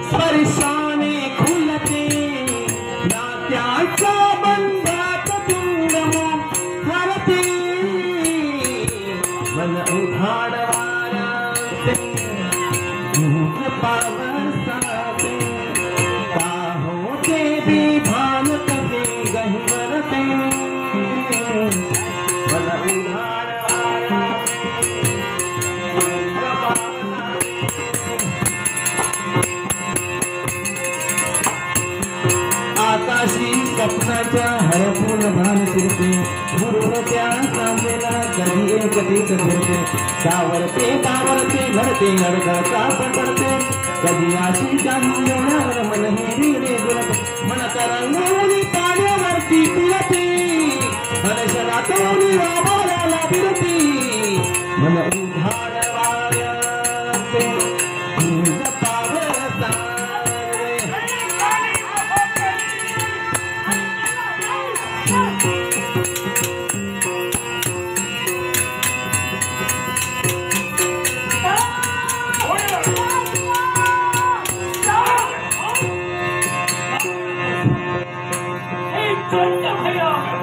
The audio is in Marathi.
स्पर्शाने खुलते नात्याच्या बंधात तुंडम हरते मन उघाड वाऱ्याचे धूप पावसाचे का होते विभान कसे गहिवरते मन उघाड आकाशी स्वप्नाच्या हरपून भान शिरते गुरुर त्या सांगेला कधी एकटीच फिरते सावरते कावरते घडते अडगळता पडते कधी आशीच्या मुंजवण्यावर मन हिरी गुरते मन तरंगवली पाण्यावरती फिरते हर्षणातून राबाला फिरते मन उघा